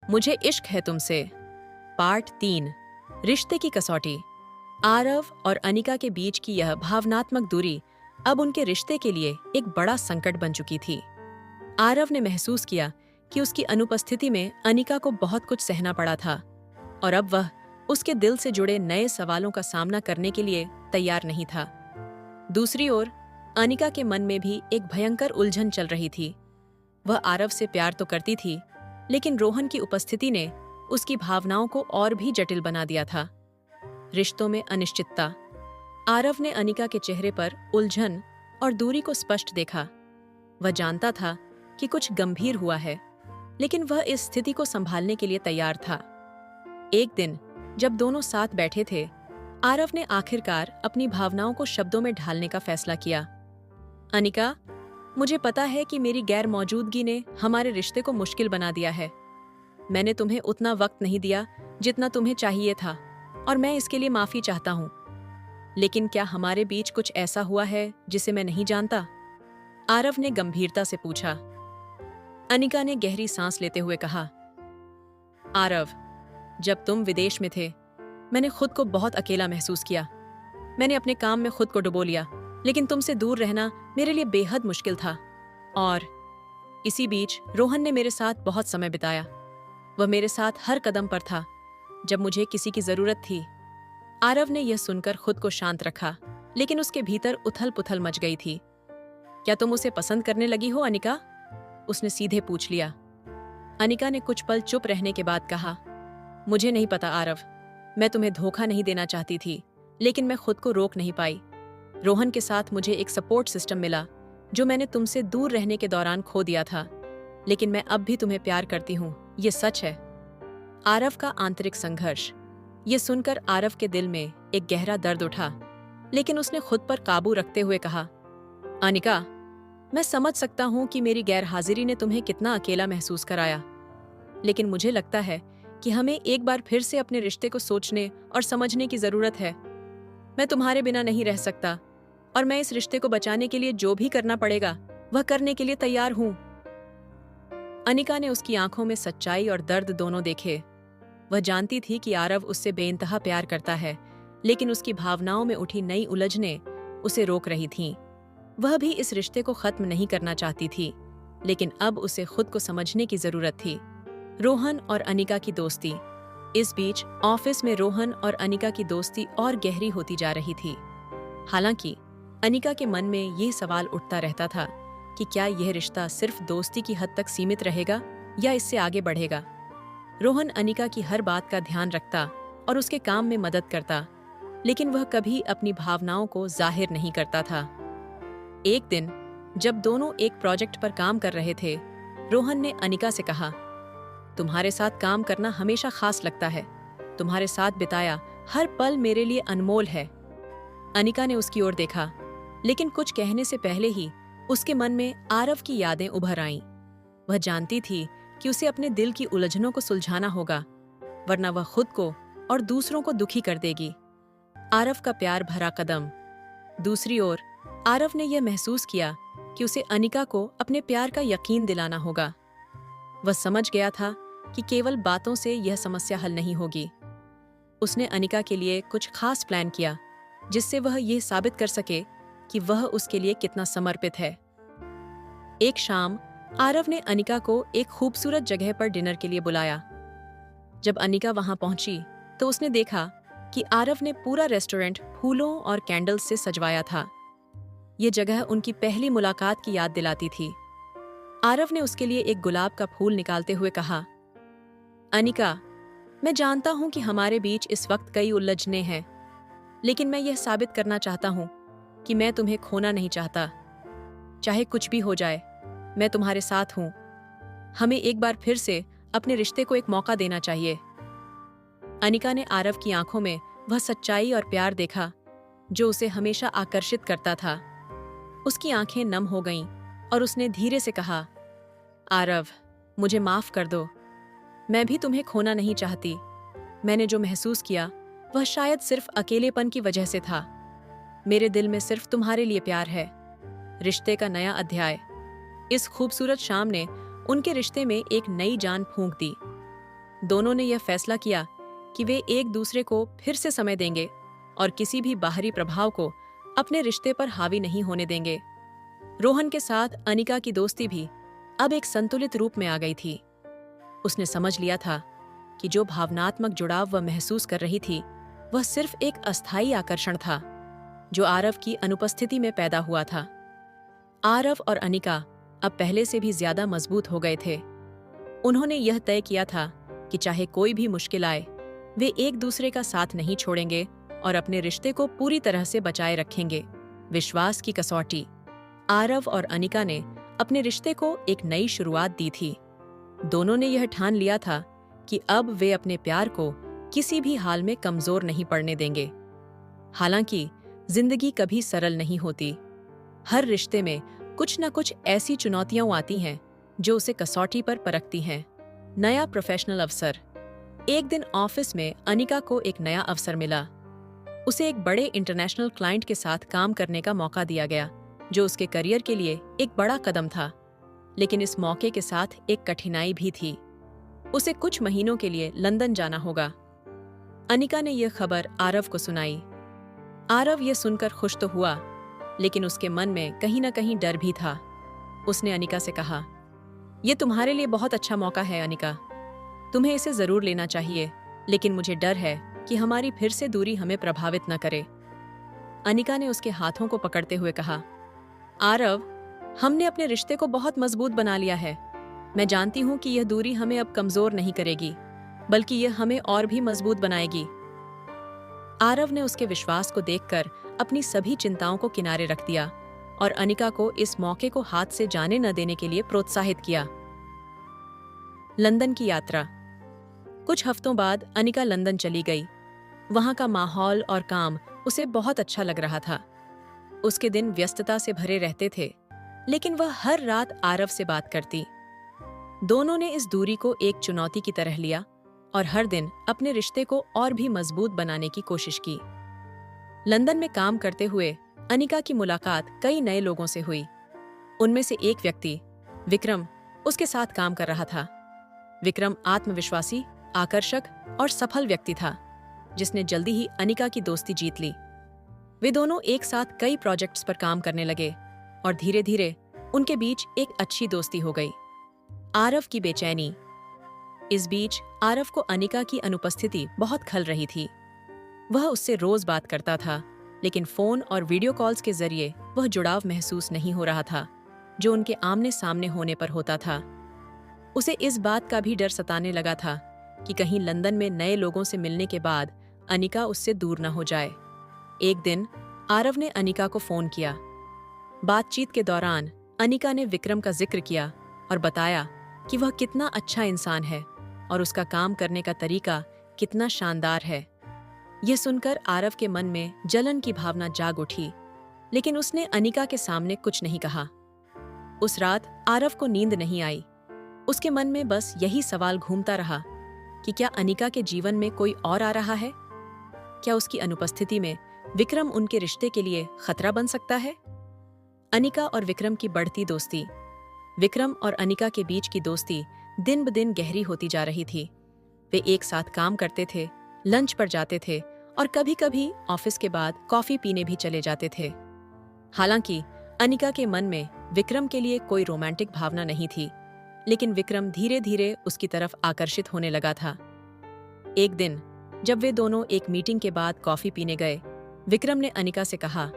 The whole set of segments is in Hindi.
मुझे इश्क है तुमसे। पार्ट 3। रिश्ते की कसौटी। आरव और अनिका के बीच की यह भावनात्मक दूरी अब उनके रिश्ते के लिए एक बड़ा संकट बन चुकी थी। आरव ने महसूस किया कि उसकी अनुपस्थिति में अनिका को बहुत कुछ सहना पड़ा था और अब वह उसके दिल से जुड़े नए सवालों का सामना करने के लिए तैयार नहीं था। दूसरी ओर अनिका के मन में भी एक भयंकर उलझन चल रही थी। वह आरव से प्यार तो करती थी, लेकिन रोहन की उपस्थिति ने उसकी भावनाओं को और भी जटिल बना दिया था। रिश्तों में अनिश्चितता। आरव ने अनिका के चेहरे पर उलझन और दूरी को स्पष्ट देखा। वह जानता था कि कुछ गंभीर हुआ है, लेकिन वह इस स्थिति को संभालने के लिए तैयार था। एक दिन जब दोनों साथ बैठे थे, आरव ने आखिरकार अपनी भावनाओं को शब्दों में ढालने का फैसला किया। अनिका, मुझे पता है कि मेरी गैर मौजूदगी ने हमारे रिश्ते को मुश्किल बना दिया है। मैंने तुम्हें उतना वक्त नहीं दिया जितना तुम्हें चाहिए था और मैं इसके लिए माफी चाहता हूँ। लेकिन क्या हमारे बीच कुछ ऐसा हुआ है जिसे मैं नहीं जानता? आरव ने गंभीरता से पूछा। अनिका ने गहरी सांस लेते हुए कहा, आरव, जब तुम विदेश में थे, मैंने खुद को बहुत अकेला महसूस किया। मैंने अपने काम में खुद को डुबो लिया, लेकिन तुमसे दूर रहना मेरे लिए बेहद मुश्किल था। और इसी बीच रोहन ने मेरे साथ बहुत समय बिताया। वह मेरे साथ हर कदम पर था जब मुझे किसी की जरूरत थी। आरव ने यह सुनकर खुद को शांत रखा, लेकिन उसके भीतर उथल पुथल मच गई थी। क्या तुम उसे पसंद करने लगी हो अनिका? उसने सीधे पूछ लिया। अनिका ने कुछ पल चुप रहने के बाद कहा, मुझे नहीं पता आरव। मैं तुम्हें धोखा नहीं देना चाहती थी, लेकिन मैं खुद को रोक नहीं पाई। रोहन के साथ मुझे एक सपोर्ट सिस्टम मिला जो मैंने तुमसे दूर रहने के दौरान खो दिया था। लेकिन मैं अब भी तुम्हें प्यार करती हूँ, ये सच है। आरव का आंतरिक संघर्ष। ये सुनकर आरव के दिल में एक गहरा दर्द उठा, लेकिन उसने खुद पर काबू रखते हुए कहा, अनिका, मैं समझ सकता हूँ कि मेरी गैर हाजिरी ने तुम्हें कितना अकेला महसूस कराया, लेकिन मुझे लगता है कि हमें एक बार फिर से अपने रिश्ते को सोचने और समझने की जरूरत है। मैं तुम्हारे बिना नहीं रह सकता और मैं इस रिश्ते को बचाने के लिए जो भी करना पड़ेगा वह करने के लिए तैयार हूं। अनिका ने उसकी आंखों में सच्चाई और दर्द दोनों देखे। वह जानती थी कि आरव उससे बेइंतहा प्यार करता है, लेकिन उसकी भावनाओं में उठी नई उलझनें उसे रोक रही थीं। वह भी इस रिश्ते को खत्म नहीं करना चाहती थी, लेकिन अब उसे खुद को समझने की जरूरत थी। रोहन और अनिका की दोस्ती। इस बीच ऑफिस में रोहन और अनिका की दोस्ती और गहरी होती जा रही थी। हालांकि अनिका के मन में ये सवाल उठता रहता था कि क्या यह रिश्ता सिर्फ दोस्ती की हद तक सीमित रहेगा या इससे आगे बढ़ेगा। रोहन अनिका की हर बात का ध्यान रखता और उसके काम में मदद करता, लेकिन वह कभी अपनी भावनाओं को जाहिर नहीं करता था। एक दिन जब दोनों एक प्रोजेक्ट पर काम कर रहे थे, रोहन ने अनिका से कहा, तुम्हारे साथ काम करना हमेशा खास लगता है। तुम्हारे साथ बिताया हर पल मेरे लिए अनमोल है। अनिका ने उसकी ओर देखा, लेकिन कुछ कहने से पहले ही उसके मन में आरव की यादें उभर आईं। वह जानती थी कि उसे अपने दिल की उलझनों को सुलझाना होगा, वरना वह खुद को और दूसरों को दुखी कर देगी। आरव का प्यार भरा कदम। दूसरी ओर आरव ने यह महसूस किया कि उसे अनिका को अपने प्यार का यकीन दिलाना होगा। वह समझ गया था कि केवल बातों से यह समस्या हल नहीं होगी। उसने अनिका के लिए कुछ खास प्लान किया, जिससे वह यह साबित कर सके कि वह उसके लिए कितना समर्पित है। एक शाम आरव ने अनिका को एक खूबसूरत जगह पर डिनर के लिए बुलाया। जब अनिका वहां पहुंची तो उसने देखा कि आरव ने पूरा रेस्टोरेंट फूलों और कैंडल्स से सजवाया था। ये जगह उनकी पहली मुलाकात की याद दिलाती थी। आरव ने उसके लिए एक गुलाब का फूल निकालते हुए कहा, अनिका, मैं जानता हूं कि हमारे बीच इस वक्त कई उलझनें हैं, लेकिन मैं यह साबित करना चाहता हूं कि मैं तुम्हें खोना नहीं चाहता। चाहे कुछ भी हो जाए, मैं तुम्हारे साथ हूं। हमें एक बार फिर से अपने रिश्ते को एक मौका देना चाहिए। अनिका ने आरव की आंखों में वह सच्चाई और प्यार देखा जो उसे हमेशा आकर्षित करता था। उसकी आंखें नम हो गईं और उसने धीरे से कहा, आरव, मुझे माफ कर दो। मैं भी तुम्हें खोना नहीं चाहती। मैंने जो महसूस किया वह शायद सिर्फ अकेलेपन की वजह से था। मेरे दिल में सिर्फ तुम्हारे लिए प्यार है। रिश्ते का नया अध्याय। इस खूबसूरत शाम ने उनके रिश्ते में एक नई जान फूंक दी। दोनों ने यह फैसला किया कि वे एक दूसरे को फिर से समय देंगे और किसी भी बाहरी प्रभाव को अपने रिश्ते पर हावी नहीं होने देंगे। रोहन के साथ अनिका की दोस्ती भी अब एक संतुलित रूप में आ गई थी। उसने समझ लिया था कि जो भावनात्मक जुड़ाव वह महसूस कर रही थी वह सिर्फ एक अस्थायी आकर्षण था जो आरव की अनुपस्थिति में पैदा हुआ था। आरव और अनिका अब पहले से भी ज्यादा मजबूत हो गए थे। उन्होंने यह तय किया था कि चाहे कोई भी मुश्किल आए, वे एक दूसरे का साथ नहीं छोड़ेंगे और अपने रिश्ते को पूरी तरह से बचाए रखेंगे। विश्वास की कसौटी। आरव और अनिका ने अपने रिश्ते को एक नई शुरुआत दी थी। दोनों ने यह ठान लिया था कि अब वे अपने प्यार को किसी भी हाल में कमजोर नहीं पड़ने देंगे। हालांकि जिंदगी कभी सरल नहीं होती। हर रिश्ते में कुछ न कुछ ऐसी चुनौतियां आती हैं जो उसे कसौटी पर परखती हैं। नया प्रोफेशनल अवसर। एक दिन ऑफिस में अनिका को एक नया अवसर मिला। उसे एक बड़े इंटरनेशनल क्लाइंट के साथ काम करने का मौका दिया गया, जो उसके करियर के लिए एक बड़ा कदम था। लेकिन इस मौके के साथ एक कठिनाई भी थी। उसे कुछ महीनों के लिए लंदन जाना होगा। अनिका ने यह खबर आरव को सुनाई। आरव यह सुनकर खुश तो हुआ, लेकिन उसके मन में कहीं न कहीं डर भी था। उसने अनिका से कहा, यह तुम्हारे लिए बहुत अच्छा मौका है अनिका, तुम्हें इसे जरूर लेना चाहिए, लेकिन मुझे डर है कि हमारी फिर से दूरी हमें प्रभावित न करे। अनिका ने उसके हाथों को पकड़ते हुए कहा, आरव, हमने अपने रिश्ते को बहुत मजबूत बना लिया है। मैं जानती हूं कि यह दूरी हमें अब कमजोर नहीं करेगी, बल्कि यह हमें और भी मजबूत बनाएगी। आरव ने उसके विश्वास को देखकर अपनी सभी चिंताओं को किनारे रख दिया और अनिका को इस मौके को हाथ से जाने न देने के लिए प्रोत्साहित किया। लंदन की यात्रा। कुछ हफ्तों बाद अनिका लंदन चली गई। वहां का माहौल और काम उसे बहुत अच्छा लग रहा था। उसके दिन व्यस्तता से भरे रहते थे, लेकिन वह हर रात आरव से बात करती। दोनों ने इस दूरी को एक चुनौती की तरह लिया और हर दिन अपने रिश्ते को और भी मजबूत बनाने की कोशिश की। लंदन में काम करते हुए अनिका की मुलाकात कई नए लोगों से हुई। उनमें से एक व्यक्ति, विक्रम, उसके साथ काम कर रहा था। विक्रम आत्मविश्वासी, आकर्षक और सफल व्यक्ति था, जिसने जल्दी ही अनिका की दोस्ती जीत ली। वे दोनों एक साथ कई प्रोजेक्ट्स पर काम करने लगे और धीरे धीरे उनके बीच एक अच्छी दोस्ती हो गई। आरव की बेचैनी। इस बीच आरव को अनिका की अनुपस्थिति बहुत खल रही थी। वह उससे रोज बात करता था, लेकिन फोन और वीडियो कॉल्स के जरिए वह जुड़ाव महसूस नहीं हो रहा था जो उनके आमने सामने होने पर होता था। उसे इस बात का भी डर सताने लगा था कि कहीं लंदन में नए लोगों से मिलने के बाद अनिका उससे दूर न हो जाए। एक दिन आरव ने अनिका को फोन किया। बातचीत के दौरान अनिका ने विक्रम का जिक्र किया और बताया कि वह कितना अच्छा इंसान है और उसका काम करने का तरीका कितना शानदार है। यह सुनकर आरव के मन में जलन की भावना जाग उठी, लेकिन उसने अनिका के सामने कुछ नहीं कहा। उस रात आरव को नींद नहीं आई। उसके मन में बस यही सवाल घूमता रहा कि क्या अनिका के जीवन में कोई और आ रहा है? क्या उसकी अनुपस्थिति में विक्रम उनके रिश्ते के लिए खतरा बन सकता है? अनिका और विक्रम की बढ़ती दोस्ती। विक्रम और अनिका के बीच की दोस्ती दिन ब दिन गहरी होती जा रही थी। वे एक साथ काम करते थे, लंच पर जाते थे और कभी-कभी ऑफिस के बाद कॉफी पीने भी चले जाते थे। हालांकि अनिका के मन में विक्रम के लिए कोई रोमांटिक भावना नहीं थी, लेकिन विक्रम धीरे धीरे उसकी तरफ आकर्षित होने लगा था। एक दिन जब वे दोनों एक मीटिंग के बाद कॉफी पीने गए, विक्रम ने अनिका से कहा,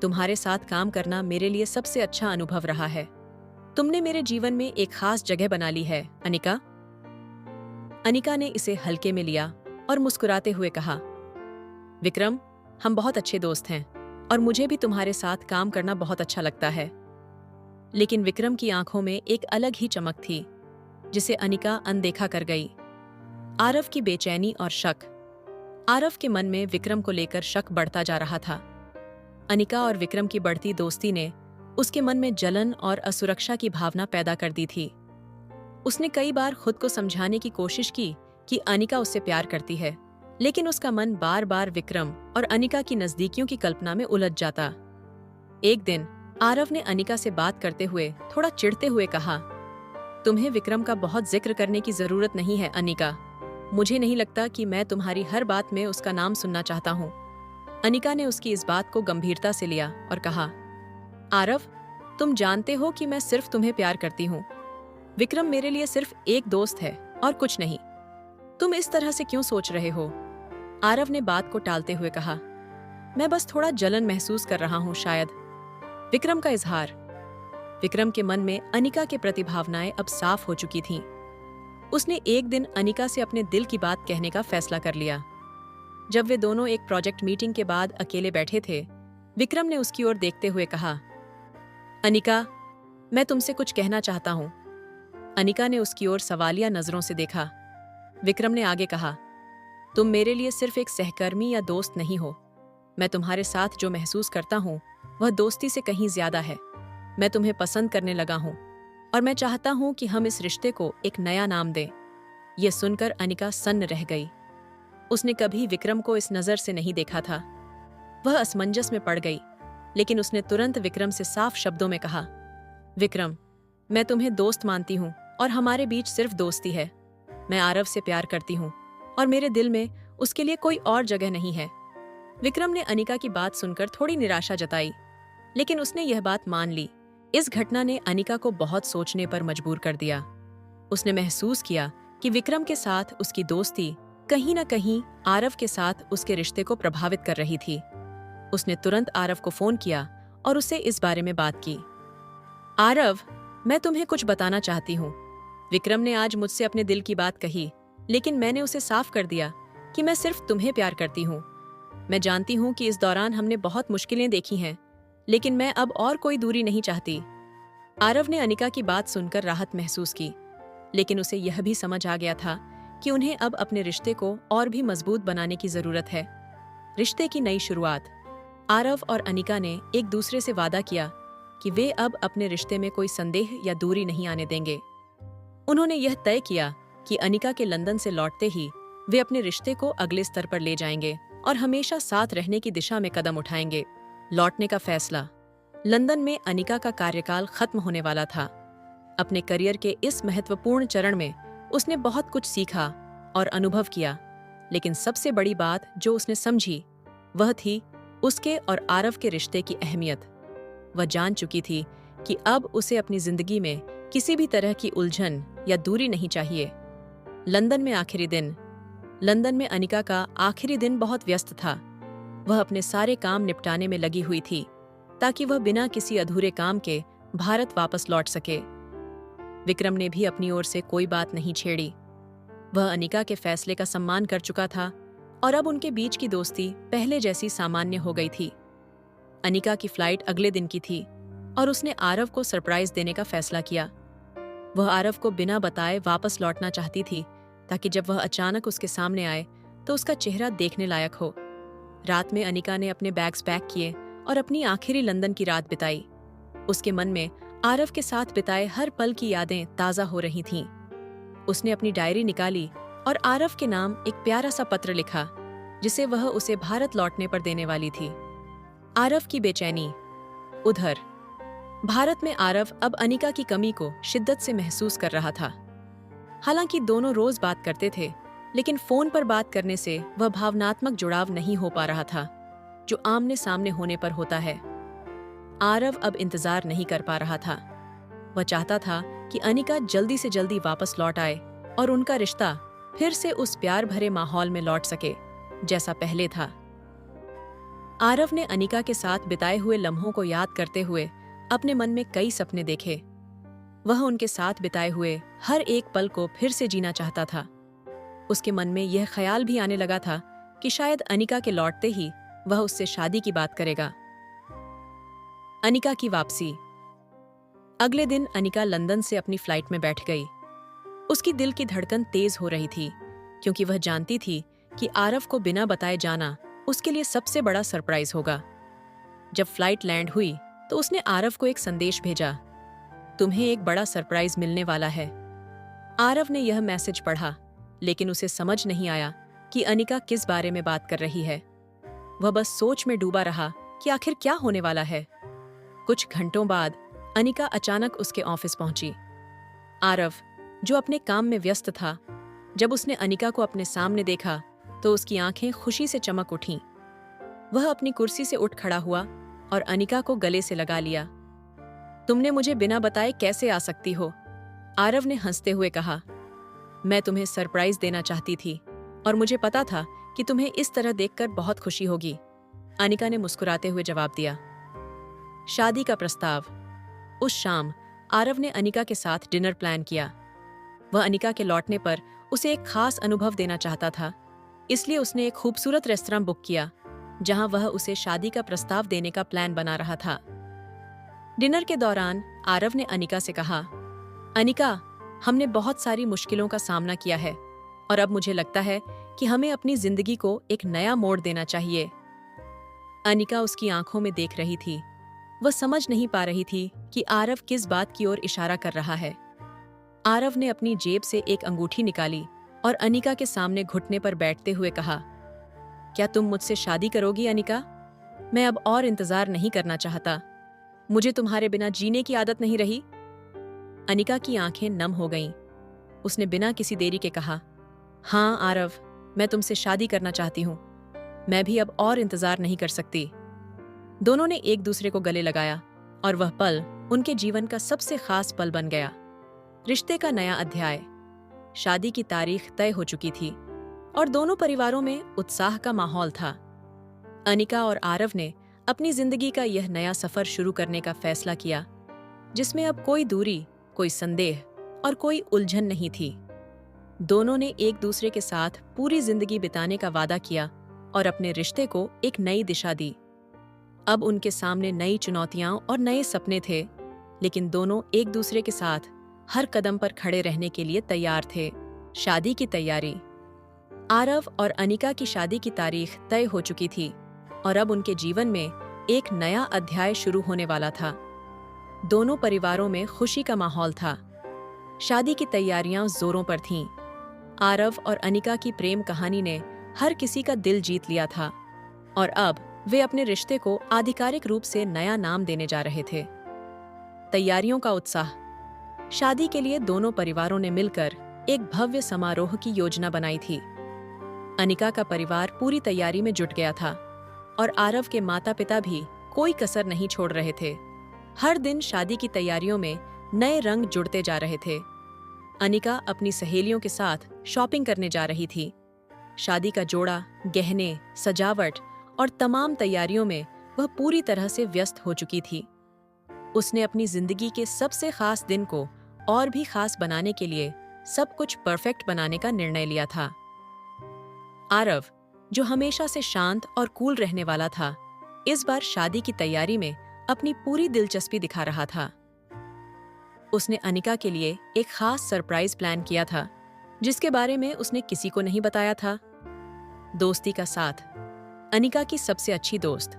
तुम्हारे साथ काम करना मेरे लिए सबसे अच्छा अनुभव रहा है। तुमने मेरे जीवन में एक खास जगह बना ली है, अनिका। अनिका ने इसे हल्के में लिया और मुस्कुराते हुए कहा, विक्रम, हम बहुत अच्छे दोस्त हैं और मुझे भी तुम्हारे साथ काम करना बहुत अच्छा लगता है। लेकिन विक्रम की आंखों में एक अलग ही चमक थी, जिसे अनिका अनदेखा कर गई। आरव की बेचैनी और शक। आरव के मन में विक्रम को लेकर शक बढ़ता जा रहा था। अनिका और विक्रम की बढ़ती दोस्ती ने उसके मन में जलन और असुरक्षा की भावना पैदा कर दी थी। उसने कई बार खुद को समझाने की कोशिश की कि अनिका उससे प्यार करती है, लेकिन उसका मन बार बार विक्रम और अनिका की नजदीकियों की कल्पना में उलझ जाता। एक दिन आरव ने अनिका से बात करते हुए थोड़ा चिढ़ते हुए कहा, तुम्हें विक्रम का बहुत जिक्र करने की जरूरत नहीं है अनिका। मुझे नहीं लगता कि मैं तुम्हारी हर बात में उसका नाम सुनना चाहता हूँ। अनिका ने उसकी इस बात को गंभीरता से लिया और कहा, आरव, तुम जानते हो कि मैं सिर्फ तुम्हें प्यार करती हूँ। विक्रम मेरे लिए सिर्फ एक दोस्त है और कुछ नहीं। तुम इस तरह से क्यों सोच रहे हो? आरव ने बात को टालते हुए कहा, मैं बस थोड़ा जलन महसूस कर रहा हूँ शायद। विक्रम का इजहार। विक्रम के मन में अनिका के प्रति भावनाएं अब साफ हो चुकी थीं। उसने एक दिन अनिका से अपने दिल की बात कहने का फैसला कर लिया। जब वे दोनों एक प्रोजेक्ट मीटिंग के बाद अकेले बैठे थे, विक्रम ने उसकी ओर देखते हुए कहा, अनिका, मैं तुमसे कुछ कहना चाहता हूँ। अनिका ने उसकी ओर सवालिया नजरों से देखा। विक्रम ने आगे कहा, तुम मेरे लिए सिर्फ एक सहकर्मी या दोस्त नहीं हो। मैं तुम्हारे साथ जो महसूस करता हूँ वह दोस्ती से कहीं ज्यादा है। मैं तुम्हें पसंद करने लगा हूँ और मैं चाहता हूँ कि हम इस रिश्ते को एक नया नाम दें। यह सुनकर अनिका सन्न रह गई। उसने कभी विक्रम को इस नजर से नहीं देखा था। वह असमंजस में पड़ गई, लेकिन उसने तुरंत विक्रम से साफ शब्दों में कहा, विक्रम, मैं तुम्हें दोस्त मानती हूँ और हमारे बीच सिर्फ दोस्ती है। मैं आरव से प्यार करती हूँ और मेरे दिल में उसके लिए कोई और जगह नहीं है। विक्रम ने अनिका की बात सुनकर थोड़ी निराशा जताई, लेकिन उसने यह बात मान ली। इस घटना ने अनिका को बहुत सोचने पर मजबूर कर दिया। उसने महसूस किया कि विक्रम के साथ उसकी दोस्ती कहीं न कहीं आरव के साथ उसके रिश्ते को प्रभावित कर रही थी। उसने तुरंत आरव को फोन किया और उससे इस बारे में बात की। आरव, मैं तुम्हें कुछ बताना चाहती हूँ। विक्रम ने आज मुझसे अपने दिल की बात कही, लेकिन मैंने उसे साफ कर दिया कि मैं सिर्फ तुम्हें प्यार करती हूँ। मैं जानती हूँ कि इस दौरान हमने बहुत मुश्किलें देखी हैं, लेकिन मैं अब और कोई दूरी नहीं चाहती। आरव ने अनिका की बात सुनकर राहत महसूस की, लेकिन उसे यह भी समझ आ गया था कि उन्हें अब अपने रिश्ते को और भी मजबूत बनाने की जरूरत है। रिश्ते की नई शुरुआत। आरव और अनिका ने एक दूसरे से वादा किया कि वे अब अपने रिश्ते में कोई संदेह या दूरी नहीं आने देंगे। उन्होंने यह तय किया कि अनिका के लंदन से लौटते ही वे अपने रिश्ते को अगले स्तर पर ले जाएंगे और हमेशा साथ रहने की दिशा में कदम उठाएंगे। लौटने का फैसला। लंदन में अनिका का कार्यकाल खत्म होने वाला था। अपने करियर के इस महत्वपूर्ण चरण में उसने बहुत कुछ सीखा और अनुभव किया, लेकिन सबसे बड़ी बात जो उसने समझी वह थी उसके और आरव के रिश्ते की अहमियत। वह जान चुकी थी कि अब उसे अपनी जिंदगी में किसी भी तरह की उलझन या दूरी नहीं चाहिए। लंदन में आखिरी दिन। लंदन में अनिका का आखिरी दिन बहुत व्यस्त था। वह अपने सारे काम निपटाने में लगी हुई थी ताकि वह बिना किसी अधूरे काम के भारत वापस लौट सके। विक्रम ने भी अपनी ओर से कोई बात नहीं छेड़ी। वह अनिका के फैसले का सम्मान कर चुका था और अब उनके बीच की दोस्ती पहले जैसी सामान्य हो गई थी। अनिका की फ्लाइट अगले दिन की थी और उसने आरव को सरप्राइज देने का फैसला किया। वह आरव को बिना बताए वापस लौटना चाहती थी ताकि जब वह अचानक उसके सामने आए तो उसका चेहरा देखने लायक हो। रात में अनिका ने अपने बैग्स पैक किए और अपनी आखिरी लंदन की रात बिताई। उसके मन में आरव के साथ बिताए हर पल की यादें ताजा हो रही थीं। उसने अपनी डायरी निकाली और आरव के नाम एक प्यारा सा पत्र लिखा जिसे वह उसे भारत लौटने पर देने वाली थी। आरव की बेचैनी। उधर भारत में आरव अब अनिका की कमी को शिद्दत से महसूस कर रहा था। हालांकि दोनों रोज बात करते थे, लेकिन फोन पर बात करने से वह भावनात्मक जुड़ाव नहीं हो पा रहा था जो आमने सामने होने पर होता है। आरव अब इंतजार नहीं कर पा रहा था। वह चाहता था कि अनिका जल्दी से जल्दी वापस लौट आए और उनका रिश्ता फिर से उस प्यार भरे माहौल में लौट सके जैसा पहले था। आरव ने अनिका के साथ बिताए हुए लम्हों को याद करते हुए अपने मन में कई सपने देखे। वह उनके साथ बिताए हुए हर एक पल को फिर से जीना चाहता था। उसके मन में यह ख्याल भी आने लगा था कि शायद अनिका के लौटते ही वह उससे शादी की बात करेगा। अनिका की वापसी। अगले दिन अनिका लंदन से अपनी फ्लाइट में बैठ गई। उसकी दिल की धड़कन तेज हो रही थी क्योंकि वह जानती थी कि आरव को बिना बताए जाना उसके लिए सबसे बड़ा सरप्राइज होगा। जब फ्लाइट लैंड हुई तो उसने आरव को एक संदेश भेजा, तुम्हें एक बड़ा सरप्राइज मिलने वाला है। आरव ने यह मैसेज पढ़ा, लेकिन उसे समझ नहीं आया कि अनिका किस बारे में बात कर रही है। वह बस सोच में डूबा रहा कि आखिर क्या होने वाला है। कुछ घंटों बाद अनिका अचानक उसके ऑफिस पहुंची। आरव, जो अपने काम में व्यस्त था, जब उसने अनिका को अपने सामने देखा तो उसकी आंखें खुशी से चमक उठीं। वह अपनी कुर्सी से उठ खड़ा हुआ और अनिका को गले से लगा लिया। तुमने मुझे बिना बताए कैसे आ सकती हो? आरव ने हंसते हुए कहा। मैं तुम्हें सरप्राइज देना चाहती थी और मुझे पता था कि तुम्हें इस तरह देखकर बहुत खुशी होगी, अनिका ने मुस्कुराते हुए जवाब दिया। शादी का प्रस्ताव। उस शाम आरव ने अनिका के साथ डिनर प्लान किया। वह अनिका के लौटने पर उसे एक खास अनुभव देना चाहता था, इसलिए उसने एक खूबसूरत रेस्तरां बुक किया जहां वह उसे शादी का प्रस्ताव देने का प्लान बना रहा था। डिनर के दौरान आरव ने अनिका से कहा, अनिका, हमने बहुत सारी मुश्किलों का सामना किया है और अब मुझे लगता है कि हमें अपनी जिंदगी को एक नया मोड़ देना चाहिए। अनिका उसकी आंखों में देख रही थी। वह समझ नहीं पा रही थी कि आरव किस बात की ओर इशारा कर रहा है। आरव ने अपनी जेब से एक अंगूठी निकाली और अनिका के सामने घुटने पर बैठते हुए कहा, क्या तुम मुझसे शादी करोगी अनिका? मैं अब और इंतजार नहीं करना चाहता। मुझे तुम्हारे बिना जीने की आदत नहीं रही। अनिका की आंखें नम हो गईं। उसने बिना किसी देरी के कहा, हाँ आरव, मैं तुमसे शादी करना चाहती हूँ। मैं भी अब और इंतजार नहीं कर सकती। दोनों ने एक दूसरे को गले लगाया और वह पल उनके जीवन का सबसे खास पल बन गया। रिश्ते का नया अध्याय। शादी की तारीख तय हो चुकी थी और दोनों परिवारों में उत्साह का माहौल था। अनिका और आरव ने अपनी जिंदगी का यह नया सफर शुरू करने का फैसला किया, जिसमें अब कोई दूरी, कोई संदेह और कोई उलझन नहीं थी। दोनों ने एक दूसरे के साथ पूरी जिंदगी बिताने का वादा किया और अपने रिश्ते को एक नई दिशा दी। अब उनके सामने नई चुनौतियां और नए सपने थे, लेकिन दोनों एक दूसरे के साथ हर कदम पर खड़े रहने के लिए तैयार थे। शादी की तैयारी। आरव और अनिका की शादी की तारीख तय हो चुकी थी और अब उनके जीवन में एक नया अध्याय शुरू होने वाला था। दोनों परिवारों में खुशी का माहौल था। शादी की तैयारियां जोरों पर थीं। आरव और अनिका की प्रेम कहानी ने हर किसी का दिल जीत लिया था और अब वे अपने रिश्ते को आधिकारिक रूप से नया नाम देने जा रहे थे। तैयारियों का उत्साह। शादी के लिए दोनों परिवारों ने मिलकर एक भव्य समारोह की योजना बनाई थी। अनिका का परिवार पूरी तैयारी में जुट गया था और आरव के माता-पिता भी कोई कसर नहीं छोड़ रहे थे। हर दिन शादी की तैयारियों में नए रंग जुड़ते जा रहे थे। अनिका अपनी सहेलियों के साथ शॉपिंग करने जा रही थी। शादी का जोड़ा, गहने, सजावट और तमाम तैयारियों में वह पूरी तरह से व्यस्त हो चुकी थी। उसने अपनी जिंदगी के सबसे खास दिन को और भी खास बनाने के लिए सब कुछ परफेक्ट बनाने का निर्णय लिया था। आरव, जो हमेशा से शांत और कूल रहने वाला था, इस बार शादी की तैयारी में अपनी पूरी दिलचस्पी दिखा रहा था। उसने अनिका के लिए एक खास सरप्राइज प्लान किया था, जिसके बारे में उसने किसी को नहीं बताया था। दोस्ती का साथ। अनिका की सबसे अच्छी दोस्त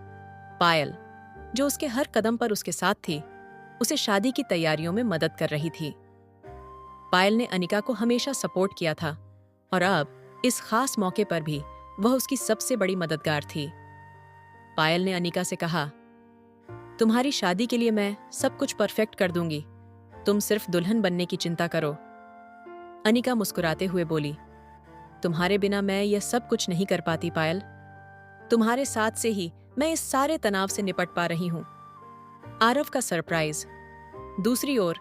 पायल, जो उसके हर कदम पर उसके साथ थी, उसे शादी की तैयारियों में मदद कर रही थी। पायल ने अनिका को हमेशा सपोर्ट किया था और अब इस खास मौके पर भी वह उसकी सबसे बड़ी मददगार थी। पायल ने अनिका से कहा, तुम्हारी शादी के लिए मैं सब कुछ परफेक्ट कर दूंगी, तुम सिर्फ दुल्हन बनने की चिंता करो। अनिका मुस्कुराते हुए बोली, तुम्हारे बिना मैं यह सब कुछ नहीं कर पाती पायल। तुम्हारे साथ से ही मैं इस सारे तनाव से निपट पा रही हूं। आरव का सरप्राइज। दूसरी ओर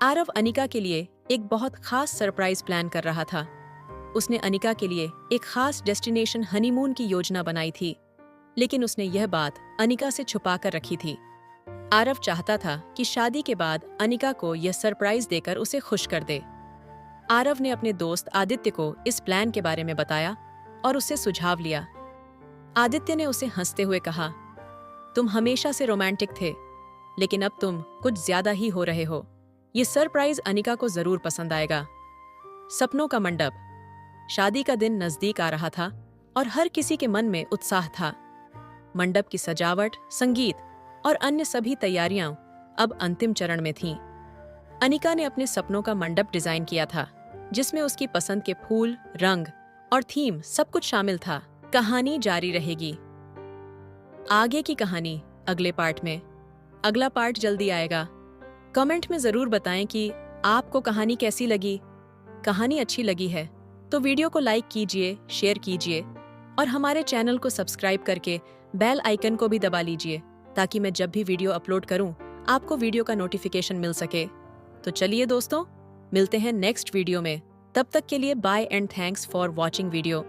आरव अनिका के लिए एक बहुत खास सरप्राइज प्लान कर रहा था। उसने अनिका के लिए एक खास डेस्टिनेशन हनीमून की योजना बनाई थी, लेकिन उसने यह बात अनिका से छुपा कर रखी थी। आरव चाहता था कि शादी के बाद अनिका को यह सरप्राइज देकर उसे खुश कर दे। आरव ने अपने दोस्त आदित्य को इस प्लान के बारे में बताया और उससे सुझाव लिया। आदित्य ने उसे हंसते हुए कहा, तुम हमेशा से रोमांटिक थे, लेकिन अब तुम कुछ ज्यादा ही हो रहे हो। ये सरप्राइज अनिका को जरूर पसंद आएगा। सपनों का मंडप। शादी का दिन नजदीक आ रहा था और हर किसी के मन में उत्साह था। मंडप की सजावट, संगीत और अन्य सभी तैयारियां अब अंतिम चरण में थीं। अनिका ने अपने सपनों का मंडप डिजाइन किया था, जिसमें उसकी पसंद के फूल, रंग और थीम सब कुछ शामिल था। कहानी जारी रहेगी। आगे की कहानी अगले पार्ट में। अगला पार्ट जल्दी आएगा। कमेंट में जरूर बताएं कि आपको कहानी कैसी लगी। कहानी अच्छी लगी है तो वीडियो को लाइक कीजिए, शेयर कीजिए और हमारे चैनल को सब्सक्राइब करके बेल आइकन को भी दबा लीजिए ताकि मैं जब भी वीडियो अपलोड करूं आपको वीडियो का नोटिफिकेशन मिल सके। तो चलिए दोस्तों, मिलते हैं नेक्स्ट वीडियो में। तब तक के लिए bye and thanks for watching video.